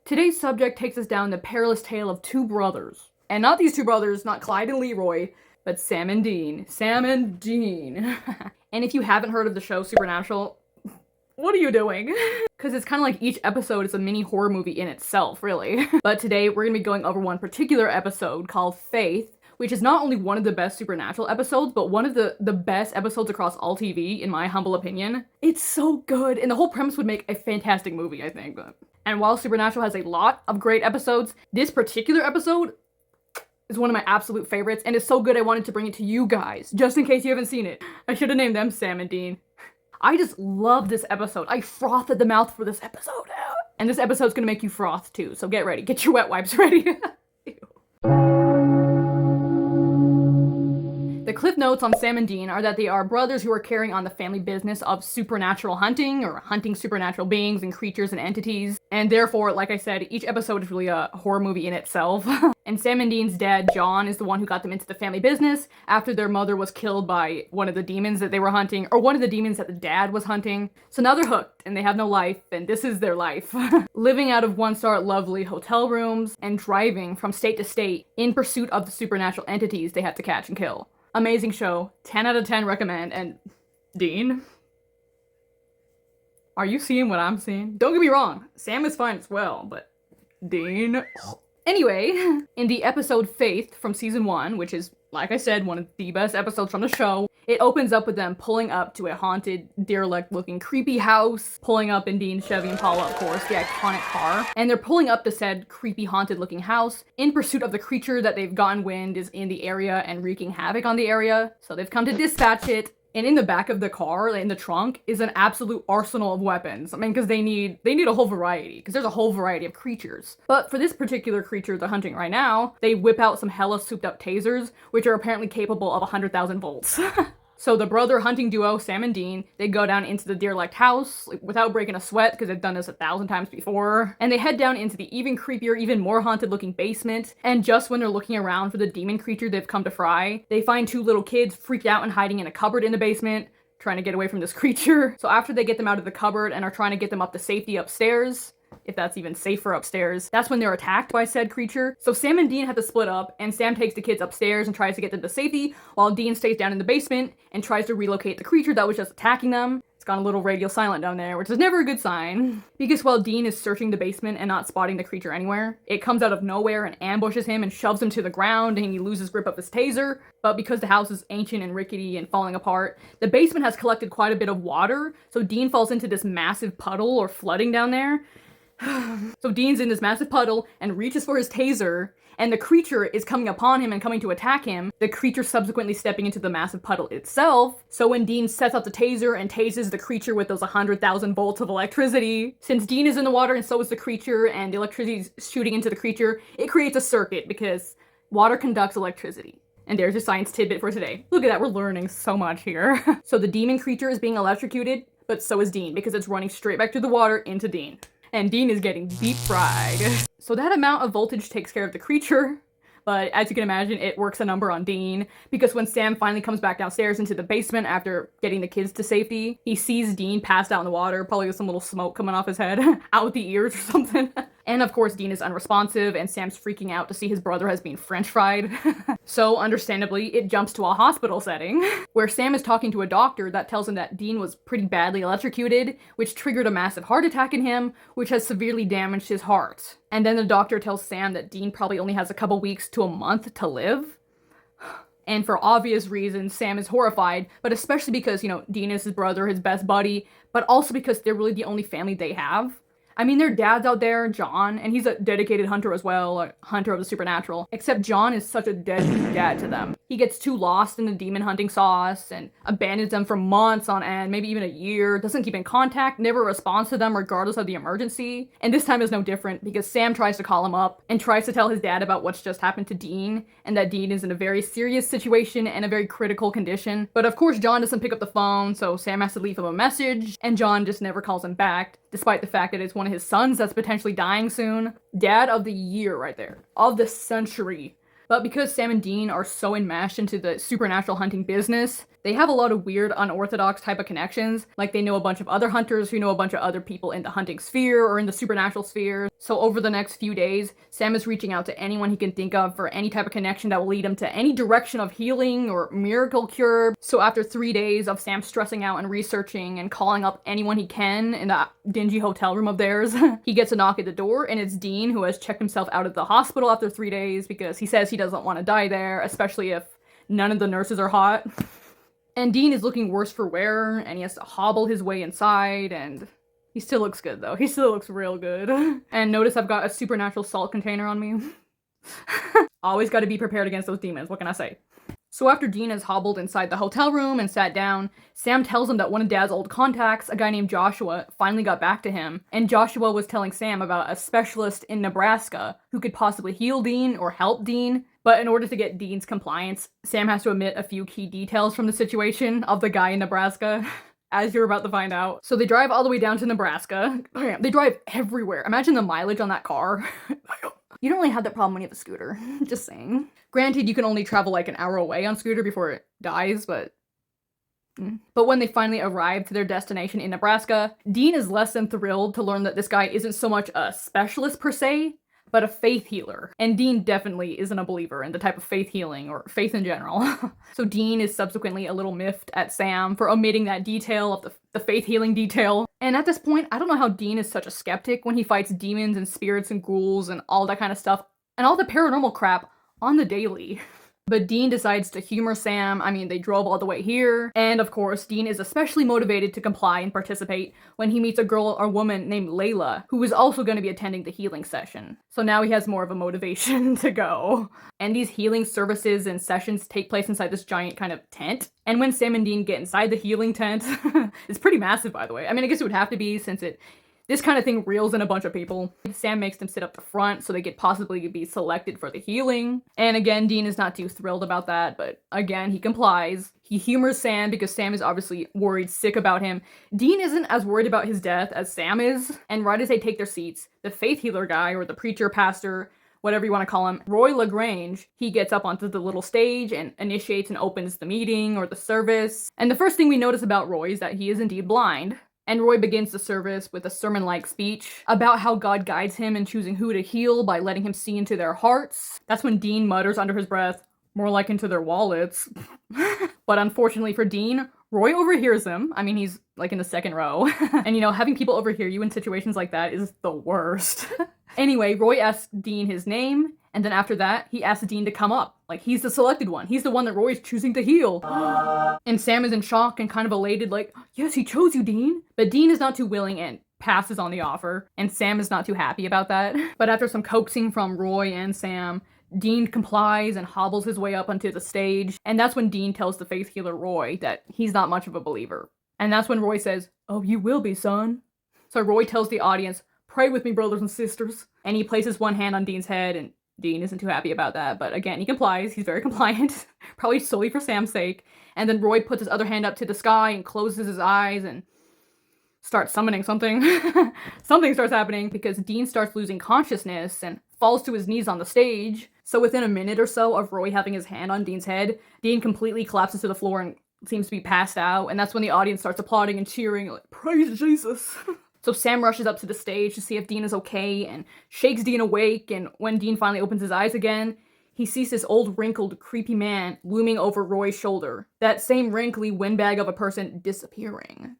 Today's subject takes us down the perilous tale of two brothers. And not these two brothers, not Clyde and Leroy, but Sam and Dean. Sam and Dean. And if you haven't heard of the show Supernatural, what are you doing? Because it's kind of like each episode is a mini horror movie in itself, really. But today we're going to be going over one particular episode called Faith, which is not only one of the best Supernatural episodes, but one of the best episodes across all TV, in my humble opinion. It's so good, and the whole premise would make a fantastic movie, I think. And while Supernatural has a lot of great episodes, this particular episode is one of my absolute favorites, and it's so good I wanted to bring it to you guys, just in case you haven't seen it. I should have named them Sam and Dean. I just love this episode. I froth at the mouth for this episode. And this episode's gonna make you froth too, so get ready. Get your wet wipes ready. The cliff notes on Sam and Dean are that they are brothers who are carrying on the family business of supernatural hunting, or hunting supernatural beings and creatures and entities. And therefore, like I said, each episode is really a horror movie in itself. And Sam and Dean's dad, John, is the one who got them into the family business after their mother was killed by one of the demons that they were hunting, or one of the demons that the dad was hunting. So now they're hooked, and they have no life, and this is their life. Living out of one-star lovely hotel rooms, and driving from state to state in pursuit of the supernatural entities they have to catch and kill. Amazing show. 10 out of 10 recommend. And Dean? Are you seeing what I'm seeing? Don't get me wrong, Sam is fine as well, but Dean? Anyway, in the episode Faith from season 1, which is, like I said, one of the best episodes from the show, it opens up with them pulling up to a haunted, derelict-looking, creepy house, pulling up in Dean's Chevy Impala, of course, the iconic car, and they're pulling up to said creepy, haunted-looking house in pursuit of the creature that they've gotten wind is in the area and wreaking havoc on the area, so they've come to dispatch it. And in the back of the car, in the trunk, is an absolute arsenal of weapons. I mean, because they need a whole variety, because there's a whole variety of creatures. But for this particular creature they're hunting right now, they whip out some hella souped up tasers, which are apparently capable of 100,000 volts. So the brother hunting duo, Sam and Dean, they go down into the derelict house without breaking a sweat because they've done this 1,000 times before. And they head down into the even creepier, even more haunted looking basement. And just when they're looking around for the demon creature they've come to fry, they find two little kids freaked out and hiding in a cupboard in the basement, trying to get away from this creature. So after they get them out of the cupboard and are trying to get them up to safety upstairs, if that's even safer upstairs, that's when they're attacked by said creature. So Sam and Dean have to split up, and Sam takes the kids upstairs and tries to get them to safety, while Dean stays down in the basement and tries to relocate the creature that was just attacking them. It's gone a little radio silent down there, which is never a good sign. Because while Dean is searching the basement and not spotting the creature anywhere, it comes out of nowhere and ambushes him and shoves him to the ground, and he loses grip of his taser. But because the house is ancient and rickety and falling apart, the basement has collected quite a bit of water, so Dean falls into this massive puddle or flooding down there. So Dean's in this massive puddle and reaches for his taser, and the creature is coming upon him and coming to attack him, the creature subsequently stepping into the massive puddle itself. So when Dean sets out the taser and tases the creature with those 100,000 volts of electricity, since Dean is in the water and so is the creature, and the electricity is shooting into the creature, it creates a circuit because water conducts electricity. And there's your science tidbit for today. Look at that, we're learning so much here. So the demon creature is being electrocuted, but so is Dean, because it's running straight back through the water into Dean. And Dean is getting deep fried. So that amount of voltage takes care of the creature, but as you can imagine, it works a number on Dean, because when Sam finally comes back downstairs into the basement after getting the kids to safety, he sees Dean passed out in the water, probably with some little smoke coming off his head, out the ears or something. And of course, Dean is unresponsive, and Sam's freaking out to see his brother has been french fried. So, understandably, it jumps to a hospital setting, where Sam is talking to a doctor that tells him that Dean was pretty badly electrocuted, which triggered a massive heart attack in him, which has severely damaged his heart. And then the doctor tells Sam that Dean probably only has a couple weeks to a month to live. And for obvious reasons, Sam is horrified, but especially because, Dean is his brother, his best buddy, but also because they're really the only family they have. I mean, their dad's out there, John, and he's a dedicated hunter as well, a hunter of the supernatural, except John is such a deadbeat dad to them. He gets too lost in the demon hunting sauce and abandons them for months on end, maybe even a year, doesn't keep in contact, never responds to them regardless of the emergency. And this time is no different, because Sam tries to call him up and tries to tell his dad about what's just happened to Dean, and that Dean is in a very serious situation and a very critical condition. But of course, John doesn't pick up the phone, so Sam has to leave him a message, and John just never calls him back, despite the fact that it's one of his sons that's potentially dying soon. Dad of the year right there. Of the century. But because Sam and Dean are so enmeshed into the supernatural hunting business, they have a lot of weird, unorthodox type of connections. Like they know a bunch of other hunters who know a bunch of other people in the hunting sphere or in the supernatural sphere. So over the next few days, Sam is reaching out to anyone he can think of for any type of connection that will lead him to any direction of healing or miracle cure. So after 3 days of Sam stressing out and researching and calling up anyone he can in that dingy hotel room of theirs, he gets a knock at the door, and it's Dean, who has checked himself out of the hospital after 3 days because he says he doesn't want to die there, especially if none of the nurses are hot. And Dean is looking worse for wear, and he has to hobble his way inside, and he still looks good though. He still looks real good. And notice I've got a supernatural salt container on me. Always gotta be prepared against those demons, what can I say? So after Dean has hobbled inside the hotel room and sat down, Sam tells him that one of Dad's old contacts, a guy named Joshua, finally got back to him, and Joshua was telling Sam about a specialist in Nebraska who could possibly heal Dean or help Dean. But in order to get Dean's compliance, Sam has to omit a few key details from the situation of the guy in Nebraska, as you're about to find out. So they drive all the way down to Nebraska. They drive everywhere. Imagine the mileage on that car. You don't really have that problem when you have a scooter. Just saying. Granted, you can only travel like an hour away on scooter before it dies, but... But when they finally arrive to their destination in Nebraska, Dean is less than thrilled to learn that this guy isn't so much a specialist per se, but a faith healer. And Dean definitely isn't a believer in the type of faith healing or faith in general. So Dean is subsequently a little miffed at Sam for omitting that detail of the faith healing detail. And at this point, I don't know how Dean is such a skeptic when he fights demons and spirits and ghouls and all that kind of stuff and all the paranormal crap on the daily. But Dean decides to humor Sam. I mean, they drove all the way here. And of course, Dean is especially motivated to comply and participate when he meets a girl or woman named Layla, who is also going to be attending the healing session. So now he has more of a motivation to go. And these healing services and sessions take place inside this giant kind of tent. And when Sam and Dean get inside the healing tent, it's pretty massive, by the way. I mean, I guess it would have to be since this kind of thing reels in a bunch of people. Sam makes them sit up the front so they could possibly be selected for the healing. And again, Dean is not too thrilled about that, but again, he complies. He humors Sam because Sam is obviously worried sick about him. Dean isn't as worried about his death as Sam is. And right as they take their seats, the faith healer guy, or the preacher, pastor, whatever you want to call him, Roy LaGrange, he gets up onto the little stage and initiates and opens the meeting or the service. And the first thing we notice about Roy is that he is indeed blind. And Roy begins the service with a sermon-like speech about how God guides him in choosing who to heal by letting him see into their hearts. That's when Dean mutters under his breath, "More like into their wallets." But unfortunately for Dean, Roy overhears him. I mean, he's like in the second row. And you know, having people overhear you in situations like that is the worst. Anyway, Roy asks Dean his name, and then after that, he asks Dean to come up. Like, he's the selected one. He's the one that Roy's choosing to heal. And Sam is in shock and kind of elated, like, "Yes, he chose you, Dean." But Dean is not too willing and passes on the offer, and Sam is not too happy about that. But after some coaxing from Roy and Sam, Dean complies and hobbles his way up onto the stage, and that's when Dean tells the faith healer Roy that he's not much of a believer. And that's when Roy says, "Oh, you will be, son." So Roy tells the audience, "Pray with me, brothers and sisters." And he places one hand on Dean's head, and Dean isn't too happy about that, but again, he complies. He's very compliant, probably solely for Sam's sake. And then Roy puts his other hand up to the sky and closes his eyes and starts summoning something. Something starts happening because Dean starts losing consciousness and falls to his knees on the stage. So within a minute or so of Roy having his hand on Dean's head, Dean completely collapses to the floor and seems to be passed out, and that's when the audience starts applauding and cheering, like, "Praise Jesus." So Sam rushes up to the stage to see if Dean is okay and shakes Dean awake, and when Dean finally opens his eyes again, he sees this old, wrinkled, creepy man looming over Roy's shoulder. That same wrinkly windbag of a person disappearing.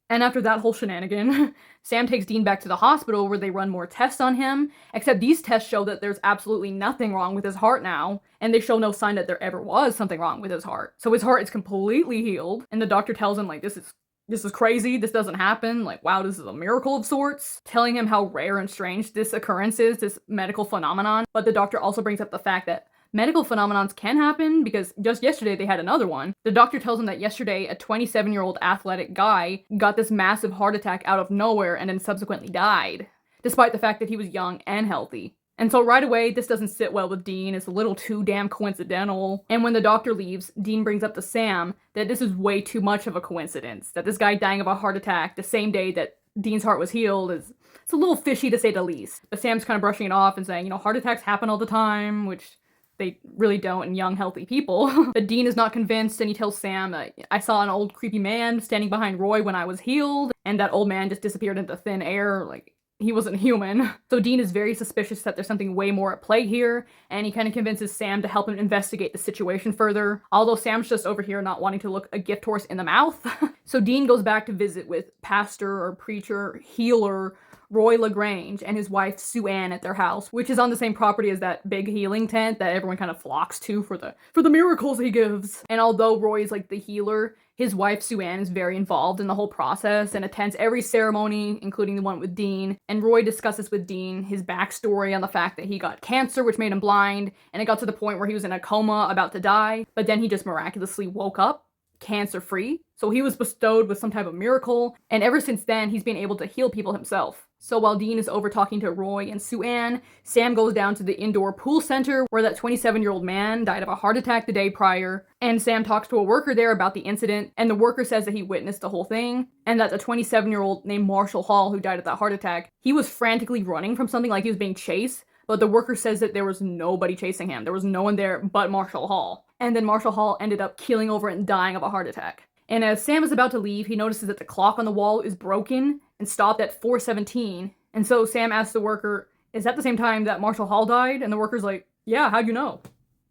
And after that whole shenanigan, Sam takes Dean back to the hospital where they run more tests on him, except these tests show that there's absolutely nothing wrong with his heart now, and they show no sign that there ever was something wrong with his heart. So his heart is completely healed, and the doctor tells him, like, this is crazy, this doesn't happen, like, wow, this is a miracle of sorts, telling him how rare and strange this occurrence is, this medical phenomenon. But the doctor also brings up the fact that medical phenomenons can happen, because just yesterday they had another one. The doctor tells him that yesterday a 27-year-old athletic guy got this massive heart attack out of nowhere and then subsequently died, despite the fact that he was young and healthy. And so right away, this doesn't sit well with Dean. It's a little too damn coincidental. And when the doctor leaves, Dean brings up to Sam that this is way too much of a coincidence. That this guy dying of a heart attack the same day that Dean's heart was healed it's a little fishy to say the least. But Sam's kind of brushing it off and saying, you know, heart attacks happen all the time, which they really don't in young, healthy people. But Dean is not convinced, and he tells Sam that I saw an old creepy man standing behind Roy when I was healed, and that old man just disappeared into thin air, like he wasn't human. So Dean is very suspicious that there's something way more at play here, and he kind of convinces Sam to help him investigate the situation further, although Sam's just over here not wanting to look a gift horse in the mouth. So Dean goes back to visit with pastor or preacher, healer, Roy LaGrange and his wife Sue Ann at their house, which is on the same property as that big healing tent that everyone kind of flocks to for the miracles he gives. And although Roy is like the healer, his wife Sue Ann is very involved in the whole process and attends every ceremony, including the one with Dean. And Roy discusses with Dean his backstory on the fact that he got cancer, which made him blind, and it got to the point where he was in a coma about to die, but then he just miraculously woke up cancer-free. So he was bestowed with some type of miracle, and ever since then, he's been able to heal people himself. So while Dean is over talking to Roy and Sue Ann, Sam goes down to the indoor pool center where that 27-year-old man died of a heart attack the day prior, and Sam talks to a worker there about the incident, and the worker says that he witnessed the whole thing, and that the 27-year-old named Marshall Hall who died of that heart attack, he was frantically running from something like he was being chased, but the worker says that there was nobody chasing him. There was no one there but Marshall Hall. And then Marshall Hall ended up keeling over and dying of a heart attack. And as Sam is about to leave, he notices that the clock on the wall is broken and stopped at 4:17. And so Sam asks the worker, is that the same time that Marshall Hall died? And the worker's like, yeah, how'd you know?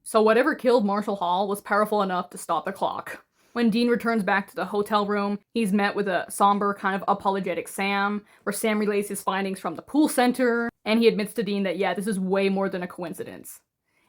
So whatever killed Marshall Hall was powerful enough to stop the clock. When Dean returns back to the hotel room, he's met with a somber, kind of apologetic Sam, where Sam relays his findings from the pool center, and he admits to Dean that, yeah, this is way more than a coincidence.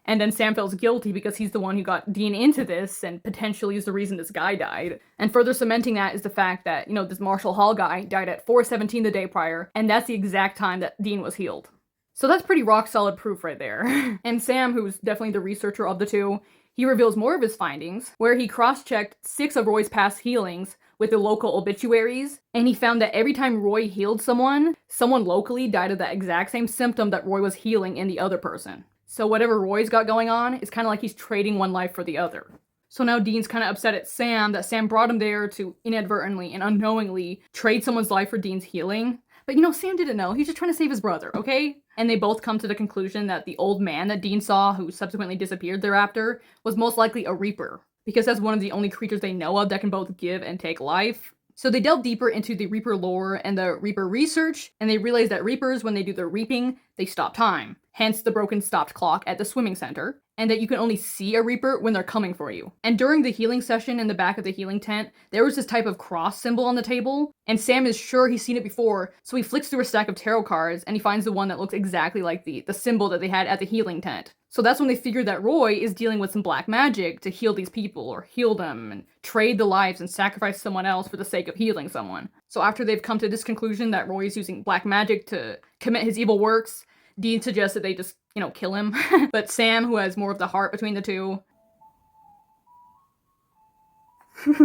And then Sam feels guilty because he's the one who got Dean into this and potentially is the reason this guy died. And further cementing that is the fact that, this Marshall Hall guy died at 4:17 the day prior, and that's the exact time that Dean was healed. So that's pretty rock solid proof right there. And Sam, who's definitely the researcher of the two, he reveals more of his findings, where he cross-checked 6 of Roy's past healings with the local obituaries, and he found that every time Roy healed someone locally died of that exact same symptom that Roy was healing in the other person. So whatever Roy's got going on is kind of like he's trading one life for the other. So now Dean's kind of upset at Sam that Sam brought him there to inadvertently and unknowingly trade someone's life for Dean's healing. But Sam didn't know. He's just trying to save his brother, okay? And they both come to the conclusion that the old man that Dean saw, who subsequently disappeared thereafter, was most likely a Reaper, because that's one of the only creatures they know of that can both give and take life. So they delve deeper into the Reaper lore and the Reaper research, and they realize that Reapers, when they do their reaping, they stop time. Hence the broken stopped clock at the swimming center, and that you can only see a Reaper when they're coming for you. And during the healing session in the back of the healing tent, there was this type of cross symbol on the table, and Sam is sure he's seen it before, so he flicks through a stack of tarot cards, and he finds the one that looks exactly like the symbol that they had at the healing tent. So that's when they figure that Roy is dealing with some black magic to heal these people, or heal them, and trade the lives and sacrifice someone else for the sake of healing someone. So after they've come to this conclusion that Roy is using black magic to commit his evil works, Dean suggests that they just, kill him. But Sam, who has more of the heart between the two,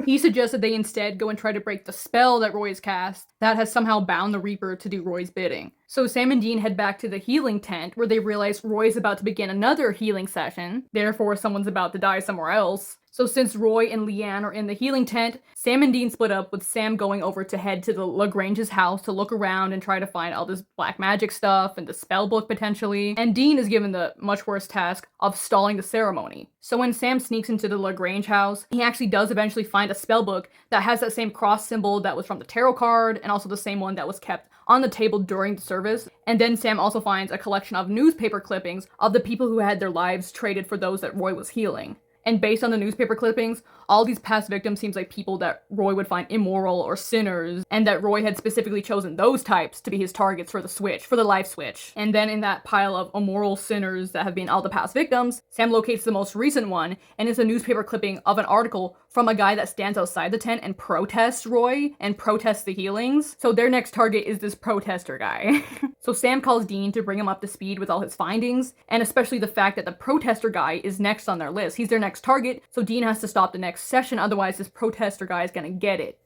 he suggests that they instead go and try to break the spell that Roy has cast that has somehow bound the Reaper to do Roy's bidding. So Sam and Dean head back to the healing tent where they realize Roy is about to begin another healing session, therefore someone's about to die somewhere else. So since Roy and Leanne are in the healing tent, Sam and Dean split up, with Sam going over to head to the LaGrange's house to look around and try to find all this black magic stuff and the spell book potentially, and Dean is given the much worse task of stalling the ceremony. So when Sam sneaks into the LaGrange house, he actually does eventually find a spell book that has that same cross symbol that was from the tarot card, and also the same one that was kept on the table during the service. And then Sam also finds a collection of newspaper clippings of the people who had their lives traded for those that Roy was healing. And based on the newspaper clippings, all these past victims seems like people that Roy would find immoral or sinners, and that Roy had specifically chosen those types to be his targets for the life switch. And then in that pile of immoral sinners that have been all the past victims, Sam locates the most recent one, and it's a newspaper clipping of an article from a guy that stands outside the tent and protests Roy and protests the healings. So their next target is this protester guy. So Sam calls Dean to bring him up to speed with all his findings, and especially the fact that the protester guy is next on their list. He's their next target, so Dean has to stop the next session, otherwise this protester guy is gonna get it.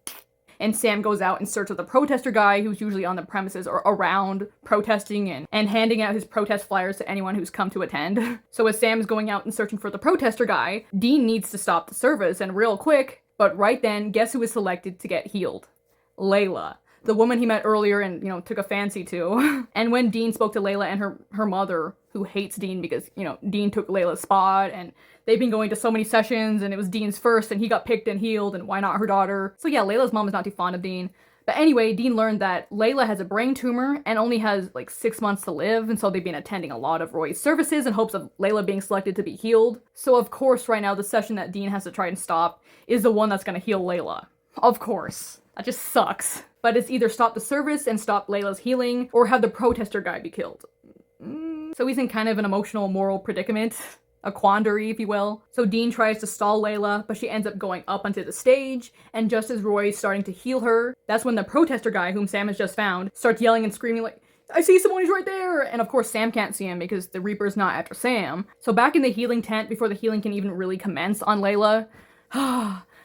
And Sam goes out in search of the protester guy, who's usually on the premises or around protesting and handing out his protest flyers to anyone who's come to attend. So as Sam is going out and searching for the protester guy, Dean needs to stop the service, and real quick, but right then, guess who is selected to get healed? Layla, the woman he met earlier and, took a fancy to. And when Dean spoke to Layla and her mother, who hates Dean because, Dean took Layla's spot, and they've been going to so many sessions, and it was Dean's first, and he got picked and healed, and why not her daughter? So yeah, Layla's mom is not too fond of Dean. But anyway, Dean learned that Layla has a brain tumor and only has like 6 months to live, and so they've been attending a lot of Roy's services in hopes of Layla being selected to be healed. So of course, right now, the session that Dean has to try and stop is the one that's gonna heal Layla. Of course. That just sucks. But it's either stop the service and stop Layla's healing, or have the protester guy be killed. So he's in kind of an emotional, moral predicament. A quandary, if you will. So Dean tries to stall Layla, but she ends up going up onto the stage, and just as Roy's starting to heal her, that's when the protester guy, whom Sam has just found, starts yelling and screaming like, I see someone, he's right there! And of course Sam can't see him because the Reaper's not after Sam. So back in the healing tent, before the healing can even really commence on Layla,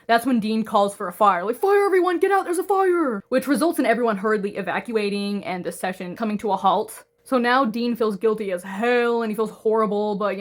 that's when Dean calls for a fire. Like, fire everyone, get out, there's a fire! Which results in everyone hurriedly evacuating and the session coming to a halt. So now Dean feels guilty as hell, and he feels horrible, but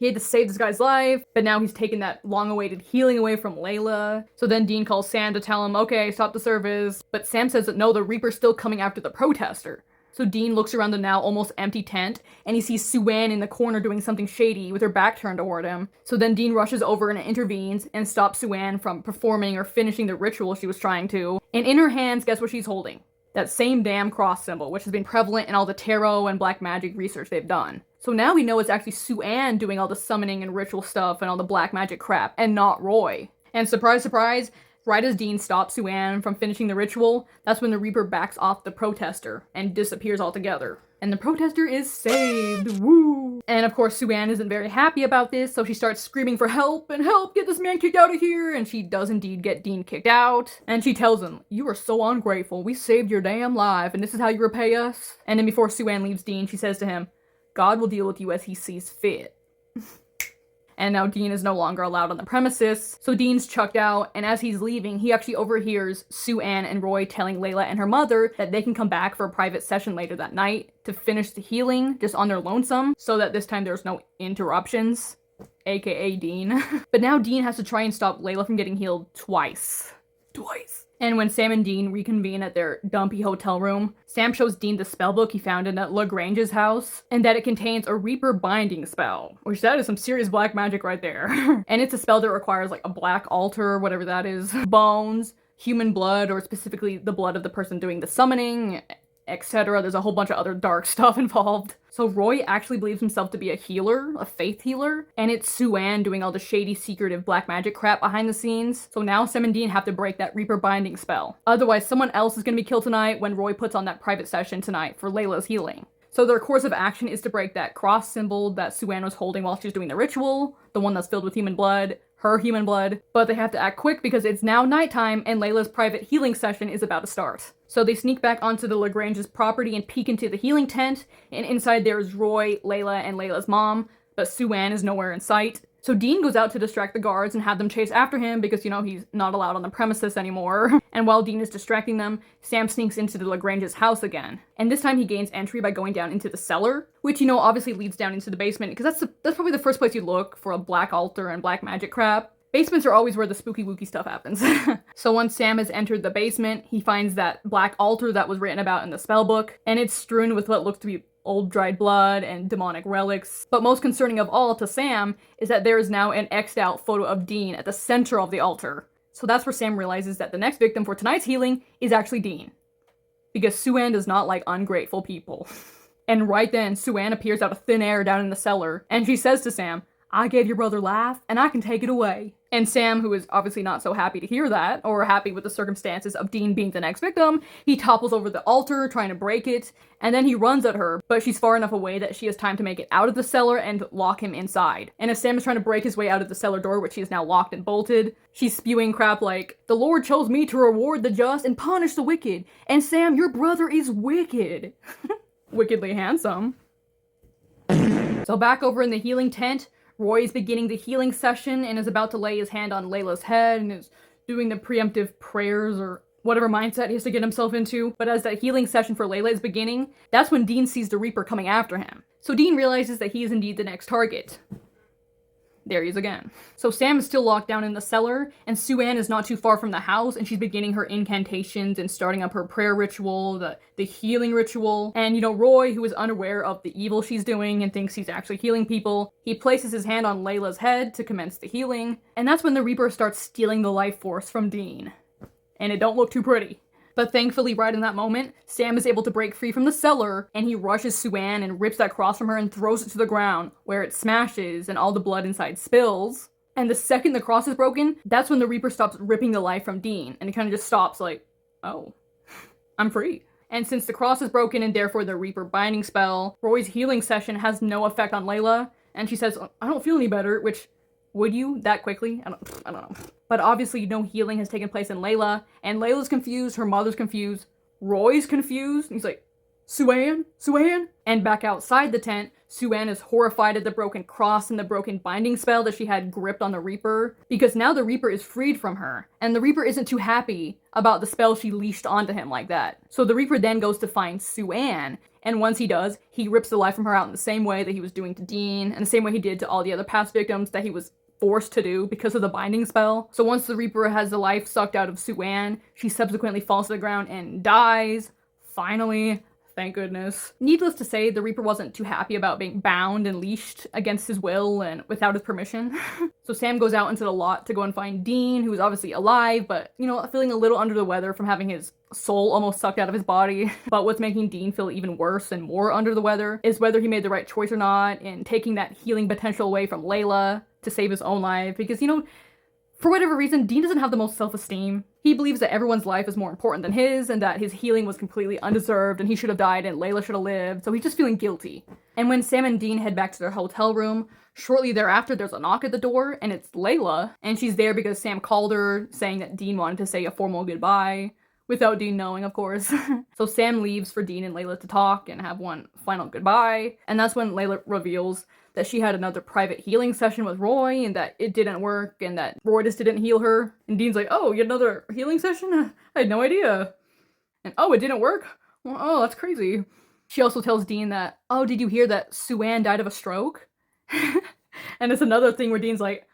he had to save this guy's life, but now he's taken that long-awaited healing away from Layla. So then Dean calls Sam to tell him, okay, stop the service. But Sam says that no, the Reaper's still coming after the protester. So Dean looks around the now almost empty tent, and he sees Sue-Ann in the corner doing something shady with her back turned toward him. So then Dean rushes over and intervenes and stops Sue-Ann from performing or finishing the ritual she was trying to. And in her hands, guess what she's holding? That same damn cross symbol, which has been prevalent in all the tarot and black magic research they've done. So now we know it's actually Sue-Ann doing all the summoning and ritual stuff and all the black magic crap, and not Roy. And surprise, surprise, right as Dean stops Sue-Ann from finishing the ritual, that's when the Reaper backs off the protester and disappears altogether. And the protester is saved, woo! And of course Sue-Ann isn't very happy about this, so she starts screaming for help, and help, get this man kicked out of here! And she does indeed get Dean kicked out. And she tells him, you are so ungrateful, we saved your damn life, and this is how you repay us? And then before Sue-Ann leaves Dean, she says to him, God will deal with you as he sees fit. And now Dean is no longer allowed on the premises, so Dean's chucked out, and as he's leaving, he actually overhears Sue-Ann and Roy telling Layla and her mother that they can come back for a private session later that night to finish the healing just on their lonesome, so that this time there's no interruptions, aka Dean. But now Dean has to try and stop Layla from getting healed twice. And when Sam and Dean reconvene at their dumpy hotel room, Sam shows Dean the spellbook he found in Lagrange's house, and that it contains a Reaper binding spell, which that is some serious black magic right there. And it's a spell that requires like a black altar, whatever that is, bones, human blood, or specifically the blood of the person doing the summoning, etc. There's a whole bunch of other dark stuff involved. So Roy actually believes himself to be a healer, a faith healer, and it's Sue-Ann doing all the shady, secretive black magic crap behind the scenes. So now Sam and Dean have to break that Reaper binding spell. Otherwise, someone else is gonna be killed tonight when Roy puts on that private session tonight for Layla's healing. So their course of action is to break that cross symbol that Sue-Ann was holding while she was doing the ritual, the one that's filled with human blood, her human blood, but they have to act quick because it's now nighttime and Layla's private healing session is about to start. So they sneak back onto the Lagrange's property and peek into the healing tent, and inside there's Roy, Layla, and Layla's mom, but Sue-Ann is nowhere in sight. So Dean goes out to distract the guards and have them chase after him because, he's not allowed on the premises anymore. And while Dean is distracting them, Sam sneaks into the Lagrange's house again. And this time he gains entry by going down into the cellar, which, obviously leads down into the basement because that's probably the first place you look for a black altar and black magic crap. Basements are always where the spooky wooky stuff happens. So once Sam has entered the basement, he finds that black altar that was written about in the spellbook, and it's strewn with what looks to be old dried blood and demonic relics. But most concerning of all to Sam is that there is now an X'd out photo of Dean at the center of the altar. So that's where Sam realizes that the next victim for tonight's healing is actually Dean. Because Sue-Ann does not like ungrateful people. And right then, Sue-Ann appears out of thin air down in the cellar, and she says to Sam, I gave your brother life, and I can take it away. And Sam, who is obviously not so happy to hear that, or happy with the circumstances of Dean being the next victim, he topples over the altar, trying to break it, and then he runs at her, but she's far enough away that she has time to make it out of the cellar and lock him inside. And as Sam is trying to break his way out of the cellar door, which he is now locked and bolted, she's spewing crap like, the Lord chose me to reward the just and punish the wicked, and Sam, your brother is wicked. Wickedly handsome. So back over in the healing tent, Roy is beginning the healing session and is about to lay his hand on Layla's head and is doing the preemptive prayers or whatever mindset he has to get himself into. But as that healing session for Layla is beginning, that's when Dean sees the Reaper coming after him. So Dean realizes that he is indeed the next target. there he is again. So Sam is still locked down in the cellar, and Sue-Ann is not too far from the house, and she's beginning her incantations and starting up her prayer ritual, the healing ritual. And, Roy, who is unaware of the evil she's doing and thinks he's actually healing people, he places his hand on Layla's head to commence the healing, and that's when the Reaper starts stealing the life force from Dean. And it don't look too pretty. But thankfully, right in that moment, Sam is able to break free from the cellar, and he rushes Sue-Ann and rips that cross from her and throws it to the ground, where it smashes and all the blood inside spills. And the second the cross is broken, that's when the Reaper stops ripping the life from Dean, and it kind of just stops like, oh, I'm free. And since the cross is broken and therefore the Reaper binding spell, Roy's healing session has no effect on Layla, and she says, I don't feel any better, which, would you that quickly? I don't know. But obviously no healing has taken place in Layla, and Layla's confused, her mother's confused, Roy's confused, and he's like, Sue-Ann? Sue-Ann? And back outside the tent, Sue-Ann is horrified at the broken cross and the broken binding spell that she had gripped on the Reaper, because now the Reaper is freed from her, and the Reaper isn't too happy about the spell she leashed onto him like that. So the Reaper then goes to find Sue-Ann, and once he does, he rips the life from her out in the same way that he was doing to Dean, and the same way he did to all the other past victims that he was forced to do because of the binding spell. So once the Reaper has the life sucked out of Sue-Ann, she subsequently falls to the ground and dies. Finally. Thank goodness. Needless to say, the Reaper wasn't too happy about being bound and leashed against his will and without his permission. So Sam goes out into the lot to go and find Dean, who is obviously alive, but, feeling a little under the weather from having his soul almost sucked out of his body. But what's making Dean feel even worse and more under the weather is whether he made the right choice or not in taking that healing potential away from Layla to save his own life. Because, for whatever reason, Dean doesn't have the most self-esteem. He believes that everyone's life is more important than his, and that his healing was completely undeserved, and he should have died and Layla should have lived, so he's just feeling guilty. And when Sam and Dean head back to their hotel room, shortly thereafter there's a knock at the door, and it's Layla, and she's there because Sam called her, saying that Dean wanted to say a formal goodbye, without Dean knowing, of course. So Sam leaves for Dean and Layla to talk and have one final goodbye, and that's when Layla reveals that she had another private healing session with Roy, and that it didn't work, and that Roy just didn't heal her. And Dean's like, oh, you had another healing session? I had no idea. And oh, it didn't work? Well, oh, that's crazy. She also tells Dean that, oh, did you hear that Sue-Ann died of a stroke? And it's another thing where Dean's like,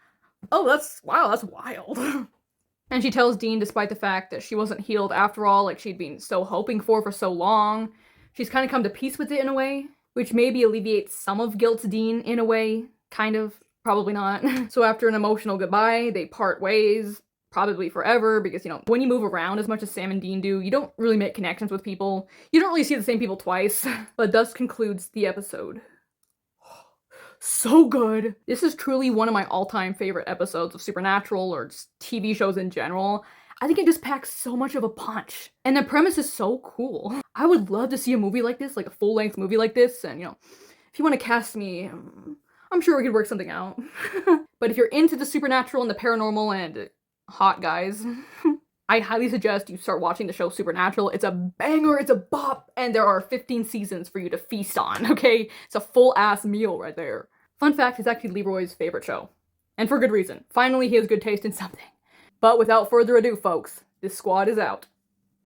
oh, that's wild. And she tells Dean, despite the fact that she wasn't healed after all, like she'd been so hoping for so long, she's kind of come to peace with it in a way, which maybe alleviates some of guilt's Dean in a way, kind of, probably not. So after an emotional goodbye, they part ways, probably forever, because, when you move around as much as Sam and Dean do, you don't really make connections with people. You don't really see the same people twice. But thus concludes the episode. So good! This is truly one of my all-time favorite episodes of Supernatural, or just TV shows in general. I think it just packs so much of a punch. And the premise is so cool. I would love to see a movie like this, like a full-length movie like this, and, if you want to cast me, I'm sure we could work something out. But if you're into the supernatural and the paranormal and hot guys, I highly suggest you start watching the show Supernatural. It's a banger, it's a bop, and there are 15 seasons for you to feast on, okay? It's a full-ass meal right there. Fun fact, it's actually Leroy's favorite show. And for good reason. Finally, he has good taste in something. But without further ado, folks, this squad is out.